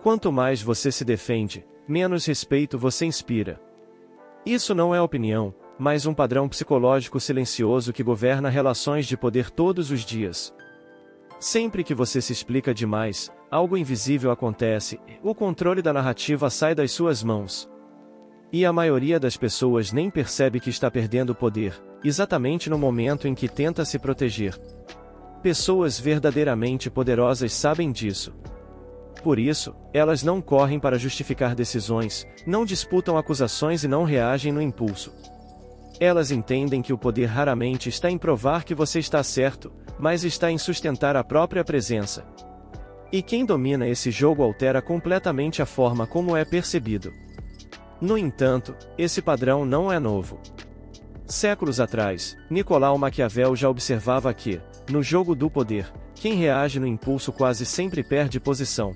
Quanto mais você se defende, menos respeito você inspira. Isso não é opinião, mas um padrão psicológico silencioso que governa relações de poder todos os dias. Sempre que você se explica demais, algo invisível acontece, o controle da narrativa sai das suas mãos. E a maioria das pessoas nem percebe que está perdendo poder, exatamente no momento em que tenta se proteger. Pessoas verdadeiramente poderosas sabem disso. Por isso, elas não correm para justificar decisões, não disputam acusações e não reagem no impulso. Elas entendem que o poder raramente está em provar que você está certo, mas está em sustentar a própria presença. E quem domina esse jogo altera completamente a forma como é percebido. No entanto, esse padrão não é novo. Séculos atrás, Nicolau Maquiavel já observava que, no jogo do poder, quem reage no impulso quase sempre perde posição.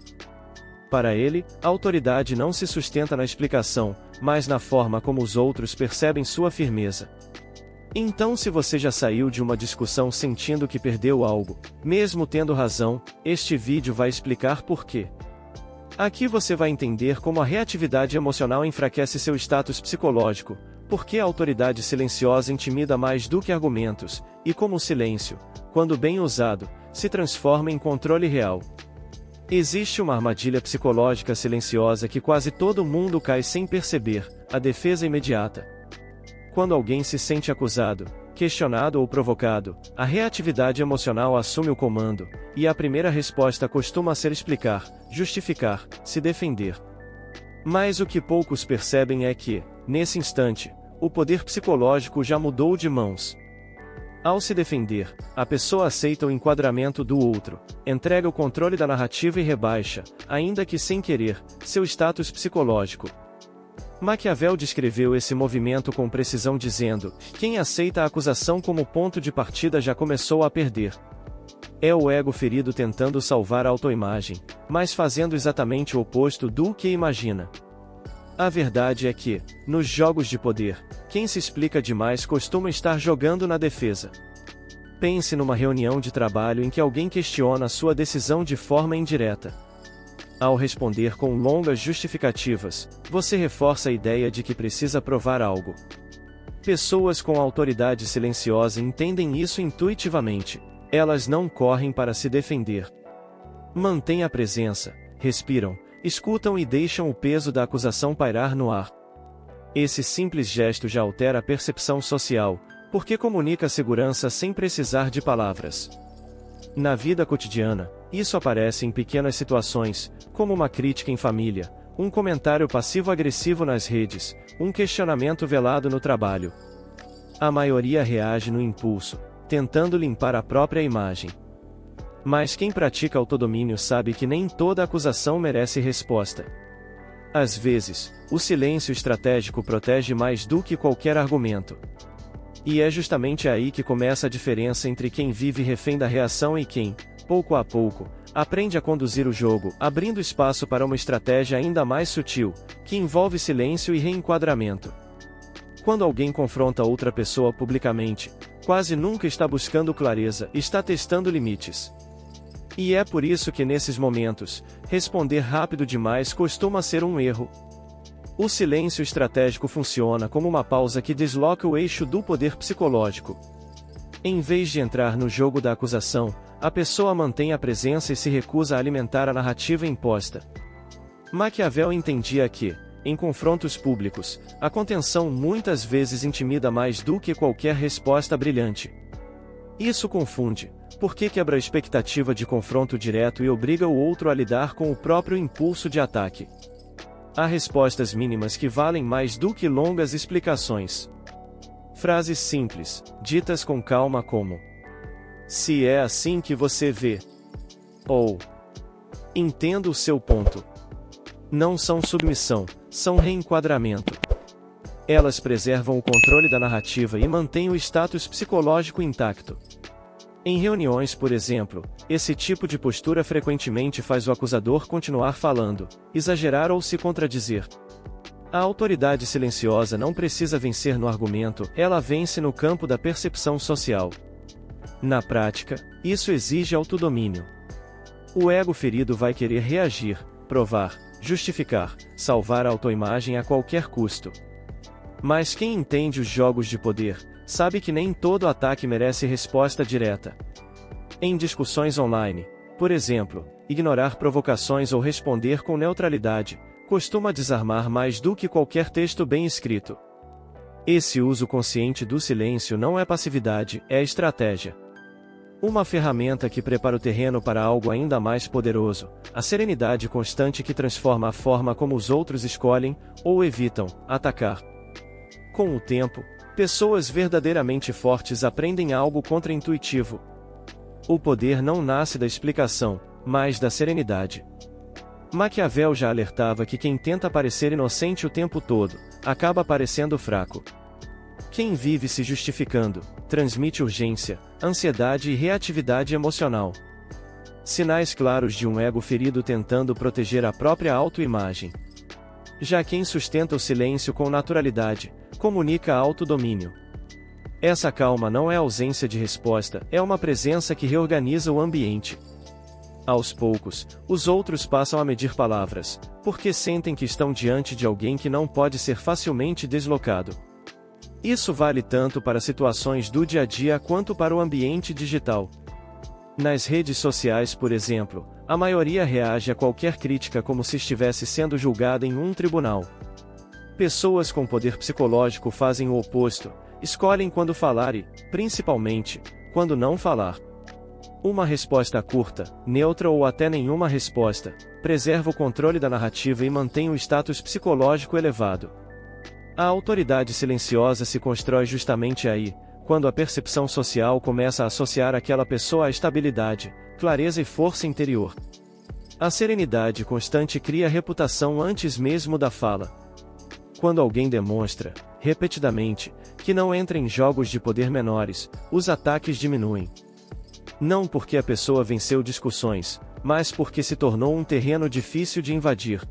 Para ele, a autoridade não se sustenta na explicação, mas na forma como os outros percebem sua firmeza. Então, se você já saiu de uma discussão sentindo que perdeu algo, mesmo tendo razão, este vídeo vai explicar por quê. Aqui você vai entender como a reatividade emocional enfraquece seu status psicológico, por que a autoridade silenciosa intimida mais do que argumentos, e como o silêncio, quando bem usado, se transforma em controle real. Existe uma armadilha psicológica silenciosa que quase todo mundo cai sem perceber: a defesa imediata. Quando alguém se sente acusado, questionado ou provocado, a reatividade emocional assume o comando, e a primeira resposta costuma ser explicar, justificar, se defender. Mas o que poucos percebem é que, nesse instante, o poder psicológico já mudou de mãos. Ao se defender, a pessoa aceita o enquadramento do outro, entrega o controle da narrativa e rebaixa, ainda que sem querer, seu status psicológico. Maquiavel descreveu esse movimento com precisão dizendo: quem aceita a acusação como ponto de partida já começou a perder. É o ego ferido tentando salvar a autoimagem, mas fazendo exatamente o oposto do que imagina. A verdade é que, nos jogos de poder, quem se explica demais costuma estar jogando na defesa. Pense numa reunião de trabalho em que alguém questiona sua decisão de forma indireta. Ao responder com longas justificativas, você reforça a ideia de que precisa provar algo. Pessoas com autoridade silenciosa entendem isso intuitivamente. Elas não correm para se defender. Mantêm a presença, respiram, escutam e deixam o peso da acusação pairar no ar. Esse simples gesto já altera a percepção social, porque comunica segurança sem precisar de palavras. Na vida cotidiana, isso aparece em pequenas situações, como uma crítica em família, um comentário passivo-agressivo nas redes, um questionamento velado no trabalho. A maioria reage no impulso, tentando limpar a própria imagem. Mas quem pratica autodomínio sabe que nem toda acusação merece resposta. Às vezes, o silêncio estratégico protege mais do que qualquer argumento. E é justamente aí que começa a diferença entre quem vive refém da reação e quem, pouco a pouco, aprende a conduzir o jogo, abrindo espaço para uma estratégia ainda mais sutil, que envolve silêncio e reenquadramento. Quando alguém confronta outra pessoa publicamente, quase nunca está buscando clareza, está testando limites. E é por isso que nesses momentos, responder rápido demais costuma ser um erro. O silêncio estratégico funciona como uma pausa que desloca o eixo do poder psicológico. Em vez de entrar no jogo da acusação, a pessoa mantém a presença e se recusa a alimentar a narrativa imposta. Maquiavel entendia que, em confrontos públicos, a contenção muitas vezes intimida mais do que qualquer resposta brilhante. Isso confunde, porque quebra a expectativa de confronto direto e obriga o outro a lidar com o próprio impulso de ataque. Há respostas mínimas que valem mais do que longas explicações. Frases simples, ditas com calma como: "Se é assim que você vê", ou "Entendo o seu ponto", não são submissão, são reenquadramento. Elas preservam o controle da narrativa e mantêm o status psicológico intacto. Em reuniões, por exemplo, esse tipo de postura frequentemente faz o acusador continuar falando, exagerar ou se contradizer. A autoridade silenciosa não precisa vencer no argumento, ela vence no campo da percepção social. Na prática, isso exige autodomínio. O ego ferido vai querer reagir, provar, justificar, salvar a autoimagem a qualquer custo. Mas quem entende os jogos de poder, sabe que nem todo ataque merece resposta direta. Em discussões online, por exemplo, ignorar provocações ou responder com neutralidade, costuma desarmar mais do que qualquer texto bem escrito. Esse uso consciente do silêncio não é passividade, é estratégia. Uma ferramenta que prepara o terreno para algo ainda mais poderoso, a serenidade constante que transforma a forma como os outros escolhem, ou evitam, atacar. Com o tempo, pessoas verdadeiramente fortes aprendem algo contraintuitivo. O poder não nasce da explicação, mas da serenidade. Maquiavel já alertava que quem tenta parecer inocente o tempo todo, acaba parecendo fraco. Quem vive se justificando, transmite urgência, ansiedade e reatividade emocional. Sinais claros de um ego ferido tentando proteger a própria autoimagem. Já quem sustenta o silêncio com naturalidade, comunica autodomínio. Essa calma não é ausência de resposta, é uma presença que reorganiza o ambiente. Aos poucos, os outros passam a medir palavras, porque sentem que estão diante de alguém que não pode ser facilmente deslocado. Isso vale tanto para situações do dia a dia quanto para o ambiente digital. Nas redes sociais, por exemplo, a maioria reage a qualquer crítica como se estivesse sendo julgada em um tribunal. Pessoas com poder psicológico fazem o oposto, escolhem quando falar e, principalmente, quando não falar. Uma resposta curta, neutra ou até nenhuma resposta, preserva o controle da narrativa e mantém o status psicológico elevado. A autoridade silenciosa se constrói justamente aí, quando a percepção social começa a associar aquela pessoa à estabilidade, clareza e força interior. A serenidade constante cria reputação antes mesmo da fala. Quando alguém demonstra, repetidamente, que não entra em jogos de poder menores, os ataques diminuem. Não porque a pessoa venceu discussões, mas porque se tornou um terreno difícil de invadir.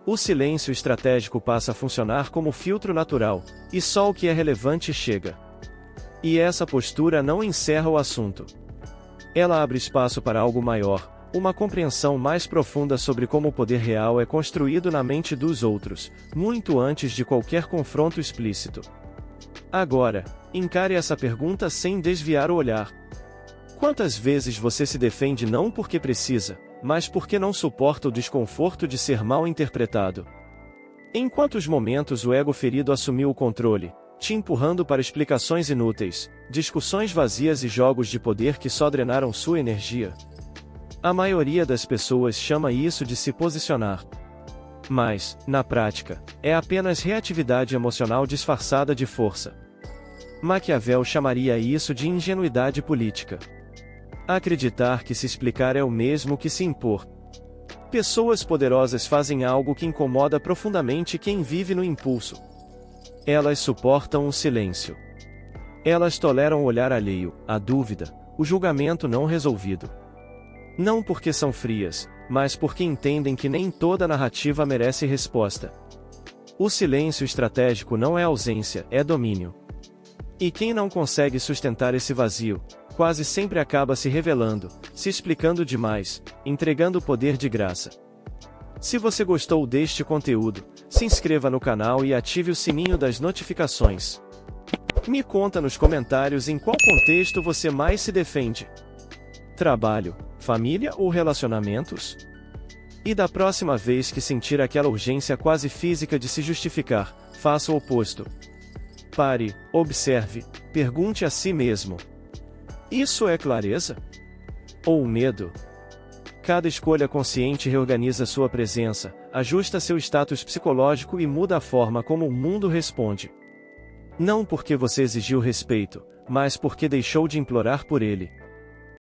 O silêncio estratégico passa a funcionar como filtro natural, e só o que é relevante chega. E essa postura não encerra o assunto. Ela abre espaço para algo maior, uma compreensão mais profunda sobre como o poder real é construído na mente dos outros, muito antes de qualquer confronto explícito. Agora, encare essa pergunta sem desviar o olhar. Quantas vezes você se defende não porque precisa, mas porque não suporta o desconforto de ser mal interpretado? Em quantos momentos o ego ferido assumiu o controle, te empurrando para explicações inúteis, discussões vazias e jogos de poder que só drenaram sua energia? A maioria das pessoas chama isso de se posicionar. Mas, na prática, é apenas reatividade emocional disfarçada de força. Maquiavel chamaria isso de ingenuidade política. Acreditar que se explicar é o mesmo que se impor. Pessoas poderosas fazem algo que incomoda profundamente quem vive no impulso. Elas suportam o silêncio. Elas toleram o olhar alheio, a dúvida, o julgamento não resolvido. Não porque são frias, mas porque entendem que nem toda narrativa merece resposta. O silêncio estratégico não é ausência, é domínio. E quem não consegue sustentar esse vazio, quase sempre acaba se revelando, se explicando demais, entregando poder de graça. Se você gostou deste conteúdo, se inscreva no canal e ative o sininho das notificações. Me conta nos comentários em qual contexto você mais se defende. Trabalho, família ou relacionamentos? E da próxima vez que sentir aquela urgência quase física de se justificar, faça o oposto. Pare, observe, pergunte a si mesmo. Isso é clareza? Ou medo? Cada escolha consciente reorganiza sua presença, ajusta seu status psicológico e muda a forma como o mundo responde. Não porque você exigiu respeito, mas porque deixou de implorar por ele.